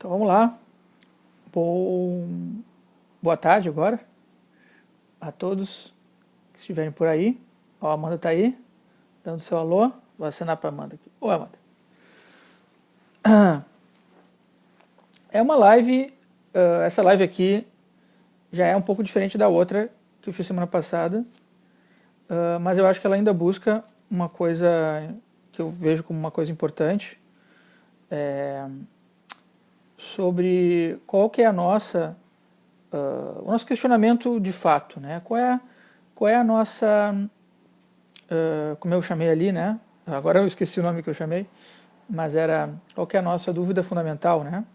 Então vamos lá. Boa tarde agora a todos que estiverem por aí. Ó, a Amanda está aí, dando seu alô. Vou assinar para a Amanda aqui. Oi, Amanda. É uma live, essa live aqui já é um pouco diferente da outra que eu fiz semana passada, mas eu acho que ela ainda busca uma coisa que eu vejo como uma coisa importante, sobre qual que é a nossa, o nosso questionamento de fato, né? Qual é a nossa, como eu chamei ali, né? Agora eu esqueci o nome que eu chamei, mas era qual que é a nossa dúvida fundamental, né?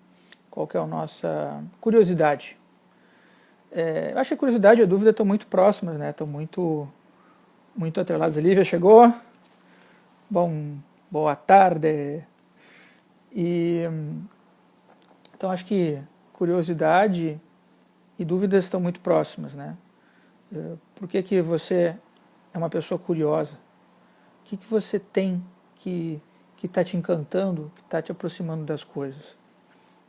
Qual que é a nossa curiosidade. Eu acho que a curiosidade e a dúvida estão muito próximas, né? Estão muito atreladas. A Lívia chegou. Boa tarde. Então acho que curiosidade e dúvidas estão muito próximas, né? Por que você é uma pessoa curiosa? O que você tem que está te encantando, que está te aproximando das coisas?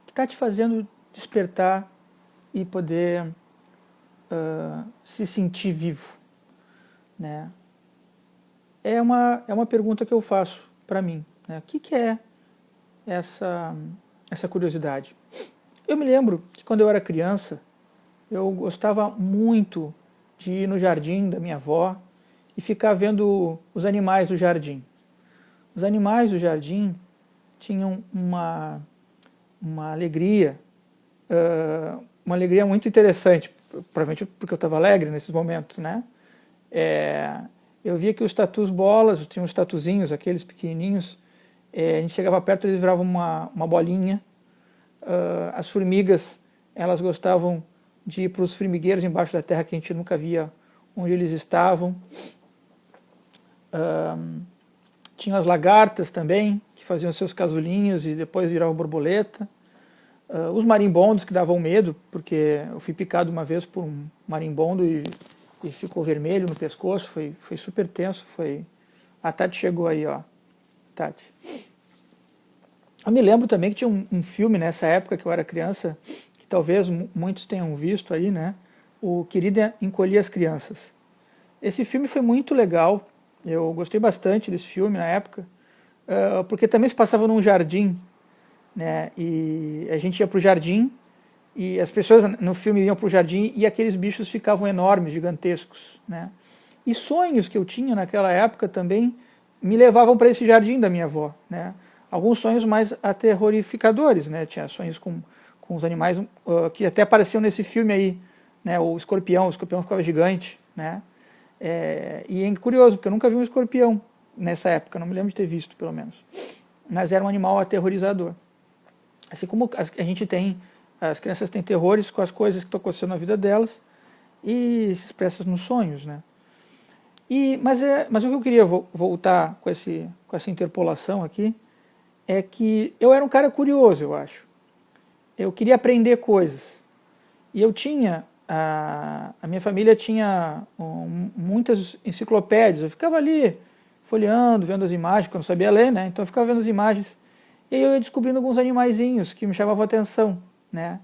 Que está te fazendo despertar e poder se sentir vivo, né? É uma pergunta que eu faço para mim, né? O que é essa curiosidade? Eu me lembro que quando eu era criança, eu gostava muito de ir no jardim da minha avó e ficar vendo os animais do jardim. Os animais do jardim tinham uma alegria, muito interessante, provavelmente porque eu estava alegre nesses momentos, né? Eu via que os tatus bolas, tinham os tatuzinhos, aqueles pequenininhos, a gente chegava perto, eles viravam uma bolinha. As formigas, elas gostavam de ir para os formigueiros embaixo da terra que a gente nunca via onde eles estavam. Tinha as lagartas também, que faziam seus casulinhos e depois viravam borboleta. Os marimbondos, que davam medo, porque eu fui picado uma vez por um marimbondo e ficou vermelho no pescoço, foi super tenso. A Tati chegou aí, ó. Tati. Eu me lembro também que tinha um filme nessa época que eu era criança, que talvez muitos tenham visto aí, né? O Querida Encolhi as Crianças. Esse filme foi muito legal, eu gostei bastante desse filme na época, porque também se passava num jardim, né? E a gente ia para o jardim e as pessoas no filme iam para o jardim e aqueles bichos ficavam enormes, gigantescos, né? E sonhos que eu tinha naquela época também me levavam para esse jardim da minha avó, né? Alguns sonhos mais aterrorificadores, né? Tinha sonhos com os animais que até apareciam nesse filme aí, né? O escorpião ficava gigante, né? E é curioso, porque eu nunca vi um escorpião nessa época, não me lembro de ter visto, pelo menos. Mas era um animal aterrorizador. Assim como a gente tem, as crianças têm terrores com as coisas que estão acontecendo na vida delas e se expressam nos sonhos, né? Mas o que eu queria voltar com essa interpolação aqui é que eu era um cara curioso, eu acho. Eu queria aprender coisas. E eu tinha, a minha família tinha muitas enciclopédias. Eu ficava ali folheando, vendo as imagens, porque eu não sabia ler, né? Então eu ficava vendo as imagens. E aí eu ia descobrindo alguns animaizinhos que me chamavam a atenção, né?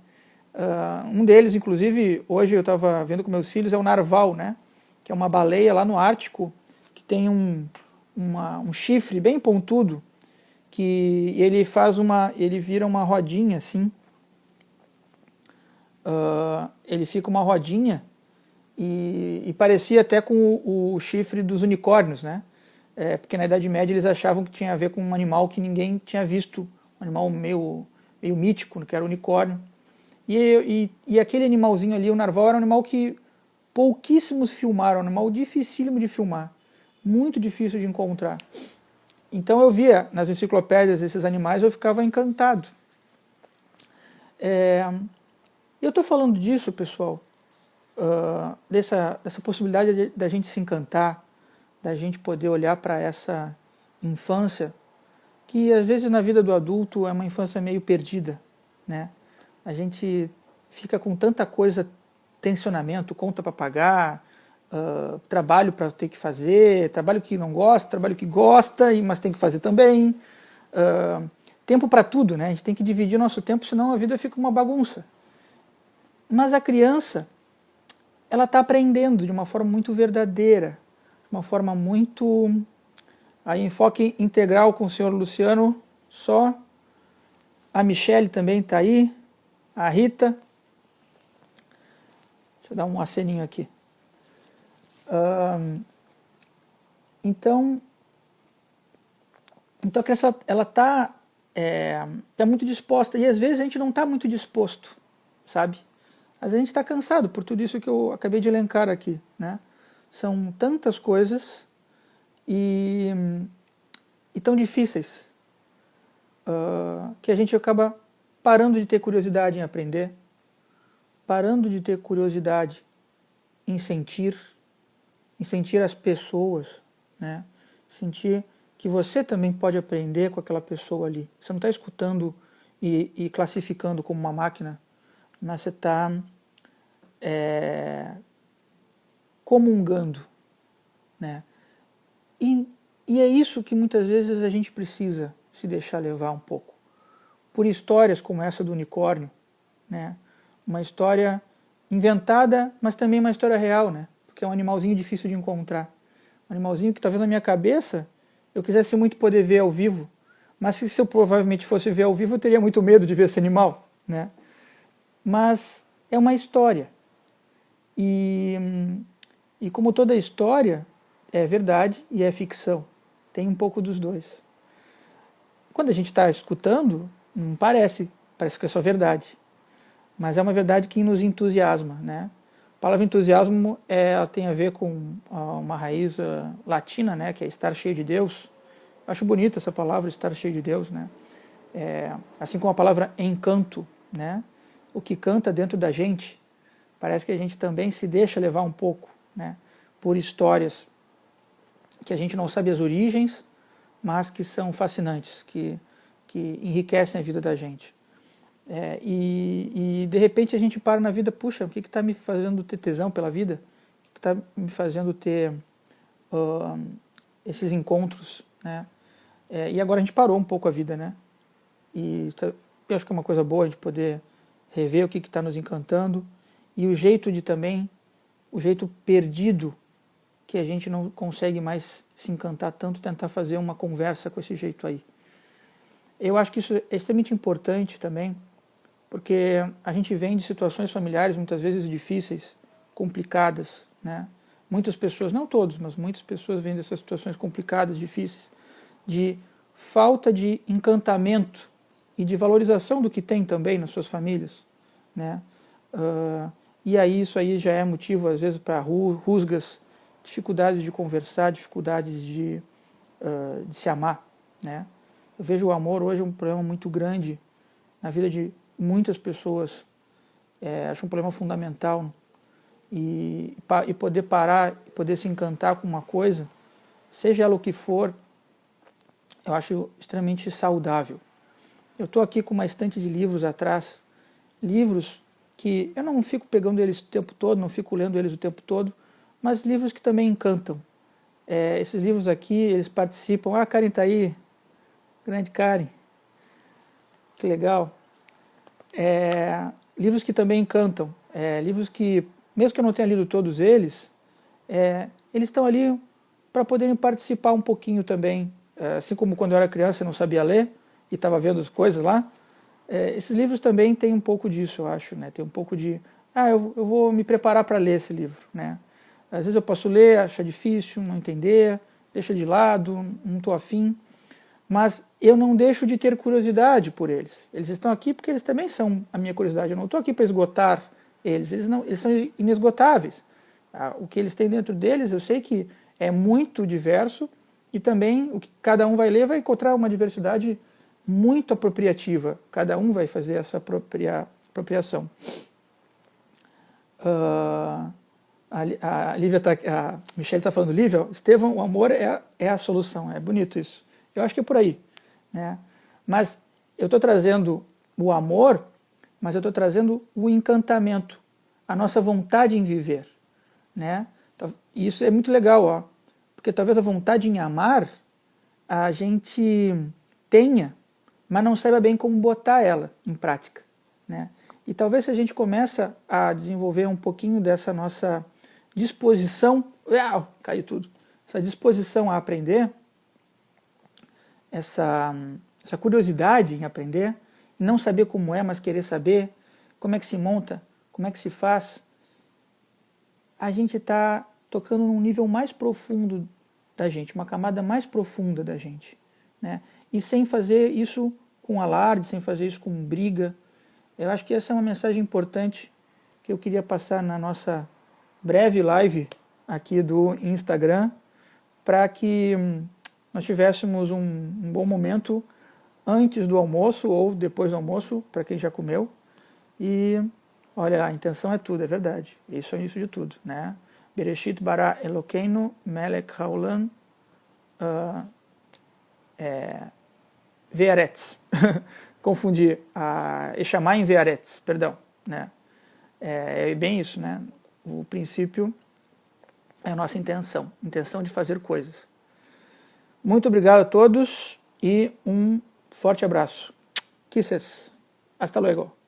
Um deles, inclusive, hoje eu estava vendo com meus filhos, é o narval, né? Que é uma baleia lá no Ártico, que tem um chifre bem pontudo, que ele vira uma rodinha assim, ele fica uma rodinha e parecia até com o chifre dos unicórnios, né? Porque na Idade Média eles achavam que tinha a ver com um animal que ninguém tinha visto, um animal meio mítico, que era o unicórnio. E aquele animalzinho ali, o narval, era um animal que pouquíssimos filmaram, um animal dificílimo de filmar, muito difícil de encontrar. Então eu via nas enciclopédias esses animais, eu ficava encantado. Eu estou falando disso, pessoal, dessa possibilidade da gente se encantar, da gente poder olhar para essa infância, que às vezes na vida do adulto é uma infância meio perdida, né? A gente fica com tanta coisa, tensionamento, conta para pagar, trabalho para ter que fazer, trabalho que não gosta, trabalho que gosta, mas tem que fazer também, tempo para tudo, né? A gente tem que dividir o nosso tempo, senão a vida fica uma bagunça. Mas a criança, ela está aprendendo de uma forma muito verdadeira, de uma forma muito... Aí, enfoque integral com o senhor Luciano, só. A Michele também está aí, a Rita. Deixa eu dar um aceninho aqui. Então a criança, ela está tá muito disposta, e às vezes a gente não está muito disposto, sabe? Às vezes a gente está cansado por tudo isso que eu acabei de elencar aqui, né? São tantas coisas e tão difíceis que a gente acaba parando de ter curiosidade em aprender, parando de ter curiosidade em sentir as pessoas, né? Sentir que você também pode aprender com aquela pessoa ali. Você não está escutando e classificando como uma máquina, mas você está comungando, né? E é isso que muitas vezes a gente precisa se deixar levar um pouco. Por histórias como essa do unicórnio, né? Uma história inventada, mas também uma história real, né? Porque é um animalzinho difícil de encontrar. Um animalzinho que talvez na minha cabeça eu quisesse muito poder ver ao vivo, mas se eu provavelmente fosse ver ao vivo eu teria muito medo de ver esse animal, né? Mas é uma história. E como toda história, é verdade e é ficção. Tem um pouco dos dois. Quando a gente está escutando, não parece que é só verdade. Mas é uma verdade que nos entusiasma, né? A palavra entusiasmo ela tem a ver com uma raiz latina, né? Que é estar cheio de Deus. Eu acho bonita essa palavra, estar cheio de Deus, né? Assim como a palavra encanto, né? O que canta dentro da gente. Parece que a gente também se deixa levar um pouco, né? Por histórias que a gente não sabe as origens, mas que são fascinantes, que enriquecem a vida da gente. E de repente a gente para na vida, puxa, o que está me fazendo ter tesão pela vida? O que está me fazendo ter esses encontros, né? E agora a gente parou um pouco a vida, né? E eu acho que é uma coisa boa a gente poder rever o que está nos encantando e o jeito o jeito perdido que a gente não consegue mais se encantar tanto, tentar fazer uma conversa com esse jeito aí. Eu acho que isso é extremamente importante também, porque a gente vem de situações familiares muitas vezes difíceis, complicadas, né? Muitas pessoas, não todos, mas muitas pessoas vêm dessas situações complicadas, difíceis, de falta de encantamento e de valorização do que tem também nas suas famílias, né? E aí isso aí já é motivo às vezes para rusgas, dificuldades de conversar, dificuldades de se amar, né? Eu vejo o amor hoje um problema muito grande na vida de muitas pessoas. Acho um problema fundamental. E poder parar, poder se encantar com uma coisa, seja ela o que for, eu acho extremamente saudável. Eu estou aqui com uma estante de livros atrás, livros que eu não fico pegando eles o tempo todo, não fico lendo eles o tempo todo, mas livros que também encantam. Esses livros aqui, eles participam... Ah, a Karen está aí, grande Karen, que legal. Livros que também encantam, livros que, mesmo que eu não tenha lido todos eles, eles estão ali para poderem participar um pouquinho também, assim como quando eu era criança eu não sabia ler e estava vendo as coisas lá. Esses livros também têm um pouco disso, eu acho, né? Tem um pouco de, eu vou me preparar para ler esse livro, né? Às vezes eu posso ler, achar difícil, não entender, deixa de lado, não estou afim, mas eu não deixo de ter curiosidade por eles. Eles estão aqui porque eles também são a minha curiosidade. Eu não estou aqui para esgotar eles são inesgotáveis. O que eles têm dentro deles, eu sei que é muito diverso e também o que cada um vai ler vai encontrar uma diversidade muito apropriativa. Cada um vai fazer essa apropriação. A Michelle está falando, Lívia, Estevão, o amor é a solução. É bonito isso. Eu acho que é por aí, né? Mas eu estou trazendo o amor, mas eu estou trazendo o encantamento, a nossa vontade em viver, né? E isso é muito legal, ó, porque talvez a vontade em amar a gente tenha, mas não saiba bem como botar ela em prática, né? E talvez se a gente começa a desenvolver um pouquinho dessa nossa disposição, caiu tudo, essa disposição a aprender, essa curiosidade em aprender, e não saber como é, mas querer saber como é que se monta, como é que se faz, a gente está tocando num nível mais profundo da gente, uma camada mais profunda da gente, né? E sem fazer isso com alarde, sem fazer isso com briga. Eu acho que essa é uma mensagem importante que eu queria passar na nossa breve live aqui do Instagram, para que nós tivéssemos um bom momento antes do almoço ou depois do almoço, para quem já comeu. E olha, a intenção é tudo, é verdade. Isso é o início de tudo, né? Bereshit bara Elokeinu melech haolam ve'aretz. Confundi. Eshamayim ve'aretz, perdão, né? É bem isso, né? O princípio é a nossa intenção de fazer coisas. Muito obrigado a todos e um forte abraço. Kisses. Hasta luego.